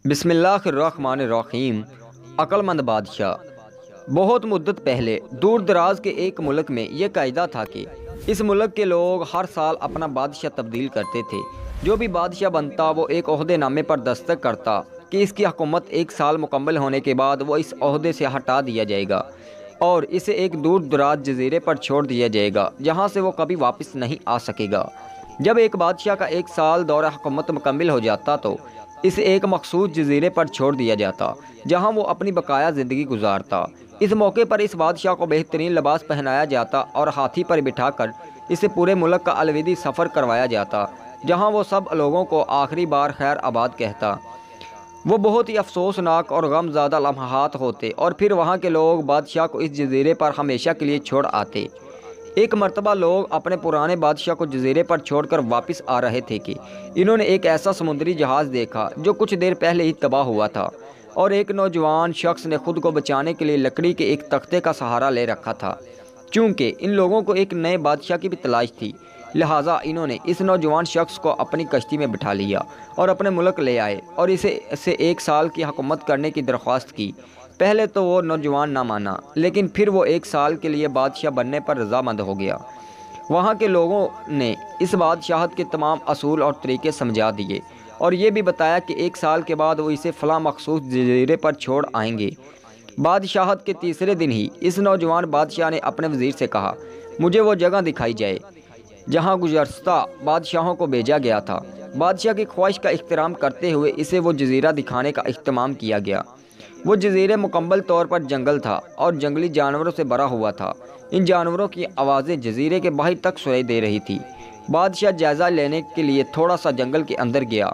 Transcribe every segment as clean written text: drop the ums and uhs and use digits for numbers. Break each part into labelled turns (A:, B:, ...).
A: بسم اللہ الرحمن الرحیم۔ عقل مند بادشاہ۔ بہت مدت پہلے دور دراز کے ایک ملک میں یہ قاعدہ تھا کہ اس ملک کے لوگ ہر سال اپنا بادشاہ تبدیل کرتے تھے۔ جو بھی بادشاہ بنتا وہ ایک عہدے نامے پر دستخط کرتا کہ اس کی حکومت ایک سال مکمل ہونے کے بعد وہ اس عہدے سے ہٹا دیا جائے گا اور اسے ایک دور دراز جزیرے پر چھوڑ دیا جائے گا جہاں سے وہ کبھی واپس نہیں آ سکے گا۔ جب ایک بادشاہ کا ایک سال دورہ حکومت مکمل ہو جاتا تو اسے ایک مخصوص جزیرے پر چھوڑ دیا جاتا جہاں وہ اپنی بقایا زندگی گزارتا۔ اس موقع پر اس بادشاہ کو بہترین لباس پہنایا جاتا اور ہاتھی پر بٹھا کر اسے پورے ملک کا الوداعی سفر کروایا جاتا جہاں وہ سب لوگوں کو آخری بار خیر آباد کہتا۔ وہ بہت ہی افسوسناک اور غم زدہ لمحات ہوتے اور پھر وہاں کے لوگ بادشاہ کو اس جزیرے پر ہمیشہ کے لیے چھوڑ آتے۔ ایک مرتبہ لوگ اپنے پرانے بادشاہ کو جزیرے پر چھوڑ کر واپس آ رہے تھے کہ انہوں نے ایک ایسا سمندری جہاز دیکھا جو کچھ دیر پہلے ہی تباہ ہوا تھا اور ایک نوجوان شخص نے خود کو بچانے کے لیے لکڑی کے ایک تختے کا سہارا لے رکھا تھا۔ چونکہ ان لوگوں کو ایک نئے بادشاہ کی بھی تلاش تھی لہٰذا انہوں نے اس نوجوان شخص کو اپنی کشتی میں بٹھا لیا اور اپنے ملک لے آئے اور اسے ایک سال کی حکومت کرنے کی درخواست کی۔ پہلے تو وہ نوجوان نہ مانا لیکن پھر وہ ایک سال کے لیے بادشاہ بننے پر رضامند ہو گیا۔ وہاں کے لوگوں نے اس بادشاہت کے تمام اصول اور طریقے سمجھا دیے اور یہ بھی بتایا کہ ایک سال کے بعد وہ اسے فلاں مخصوص جزیرے پر چھوڑ آئیں گے۔ بادشاہت کے تیسرے دن ہی اس نوجوان بادشاہ نے اپنے وزیر سے کہا، مجھے وہ جگہ دکھائی جائے جہاں گزشتہ بادشاہوں کو بھیجا گیا تھا۔ بادشاہ کی خواہش کا احترام کرتے ہوئے اسے وہ جزیرہ دکھانے کا اہتمام کیا گیا۔ وہ جزیرہ مکمل طور پر جنگل تھا اور جنگلی جانوروں سے بھرا ہوا تھا۔ ان جانوروں کی آوازیں جزیرے کے باہر تک سنائی دے رہی تھی۔ بادشاہ جائزہ لینے کے لیے تھوڑا سا جنگل کے اندر گیا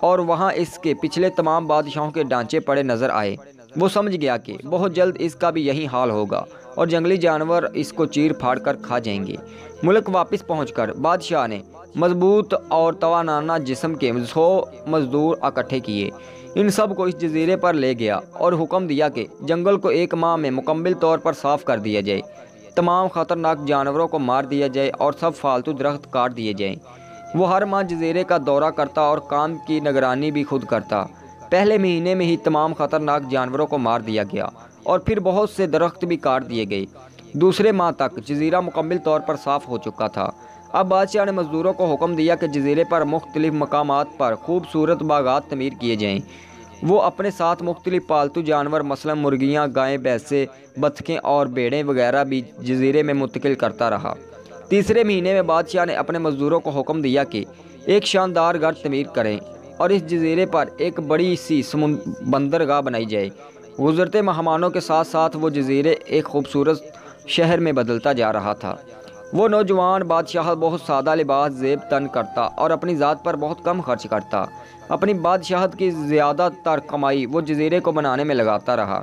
A: اور وہاں اس کے پچھلے تمام بادشاہوں کے ڈھانچے پڑے نظر آئے۔ وہ سمجھ گیا کہ بہت جلد اس کا بھی یہی حال ہوگا اور جنگلی جانور اس کو چیر پھاڑ کر کھا جائیں گے۔ ملک واپس پہنچ کر بادشاہ نے مضبوط اور توانانہ جسم کے 100 مزدور اکٹھے کیے، ان سب کو اس جزیرے پر لے گیا اور حکم دیا کہ جنگل کو 1 ماہ میں مکمل طور پر صاف کر دیا جائے، تمام خطرناک جانوروں کو مار دیا جائے اور سب فالتو درخت کاٹ دیے جائیں۔ وہ ہر ماہ جزیرے کا دورہ کرتا اور کام کی نگرانی بھی خود کرتا۔ پہلے مہینے میں ہی تمام خطرناک جانوروں کو مار دیا گیا اور پھر بہت سے درخت بھی کاٹ دیے گئے۔ دوسرے ماہ تک جزیرہ مکمل طور پر صاف ہو چکا تھا۔ اب بادشاہ نے مزدوروں کو حکم دیا کہ جزیرے پر مختلف مقامات پر خوبصورت باغات تعمیر کیے جائیں۔ وہ اپنے ساتھ مختلف پالتو جانور مثلا مرغیاں، گائیں، بھینسیں، بطخیں اور بھیڑیں وغیرہ بھی جزیرے میں منتقل کرتا رہا۔ تیسرے مہینے میں بادشاہ نے اپنے مزدوروں کو حکم دیا کہ ایک شاندار گھر تعمیر کریں اور اس جزیرے پر ایک بڑی سی بندرگاہ بنائی جائے۔ گزرتے مہمانوں کے ساتھ ساتھ وہ جزیرے ایک خوبصورت شہر میں بدلتا جا رہا تھا۔ وہ نوجوان بادشاہ بہت سادہ لباس زیب تن کرتا اور اپنی ذات پر بہت کم خرچ کرتا۔ اپنی بادشاہت کی زیادہ تر کمائی وہ جزیرے کو بنانے میں لگاتا رہا۔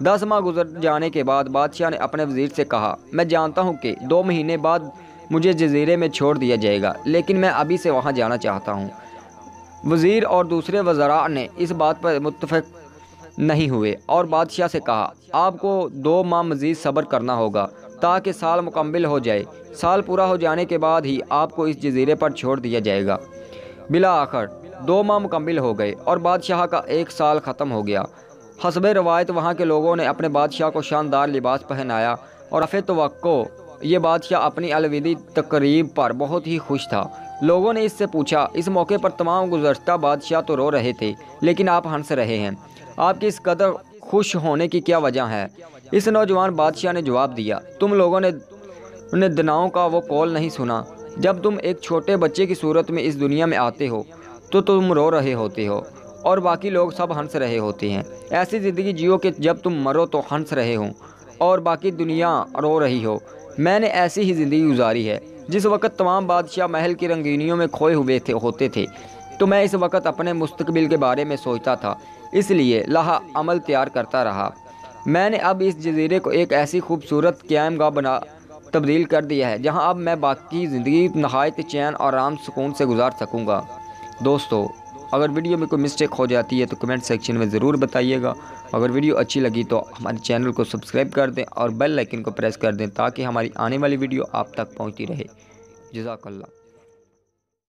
A: 10 ماہ گزر جانے کے بعد بادشاہ نے اپنے وزیر سے کہا، میں جانتا ہوں کہ 2 مہینے بعد مجھے جزیرے میں چھوڑ دیا جائے گا لیکن میں ابھی سے وہاں جانا چاہتا ہوں۔ وزیر اور دوسرے وزراء نے اس بات پر متفق نہیں ہوئے اور بادشاہ سے کہا، آپ کو 2 ماہ مزید صبر کرنا ہوگا تاکہ سال مکمل ہو جائے۔ سال پورا ہو جانے کے بعد ہی آپ کو اس جزیرے پر چھوڑ دیا جائے گا۔ بالآخر 2 ماہ مکمل ہو گئے اور بادشاہ کا 1 سال ختم ہو گیا۔ حسب روایت وہاں کے لوگوں نے اپنے بادشاہ کو شاندار لباس پہنایا اور رفع توقع یہ بادشاہ اپنی الوداعی تقریب پر بہت ہی خوش تھا۔ لوگوں نے اس سے پوچھا، اس موقع پر تمام گزشتہ بادشاہ تو رو رہے تھے لیکن آپ ہنس رہے ہیں، آپ کی اس قدر خوش ہونے کی کیا وجہ ہے؟ اس نوجوان بادشاہ نے جواب دیا، تم لوگوں نے دناؤں کا وہ قول نہیں سنا، جب تم ایک چھوٹے بچے کی صورت میں اس دنیا میں آتے ہو تو تم رو رہے ہوتے ہو اور باقی لوگ سب ہنس رہے ہوتے ہیں۔ ایسی زندگی جیو کہ جب تم مرو تو ہنس رہے ہو اور باقی دنیا رو رہی ہو۔ میں نے ایسی ہی زندگی گزاری ہے۔ جس وقت تمام بادشاہ محل کی رنگینیوں میں کھوئے ہوئے ہوتے تھے تو میں اس وقت اپنے مستقبل کے بارے میں سوچتا تھا، اس لیے لاہ عمل تیار کرتا رہا۔ میں نے اب اس جزیرے کو ایک ایسی خوبصورت قیام گاہ تبدیل کر دیا ہے جہاں اب میں باقی زندگی نہایت چین اور آرام سکون سے گزار سکوں گا۔ دوستو، اگر ویڈیو میں کوئی مسٹیک ہو جاتی ہے تو کمنٹ سیکشن میں ضرور بتائیے گا۔ اگر ویڈیو اچھی لگی تو ہمارے چینل کو سبسکرائب کر دیں اور بیل آئیکن کو پریس کر دیں تاکہ ہماری آنے والی ویڈیو آپ تک پہنچتی رہے۔ جزاک اللہ۔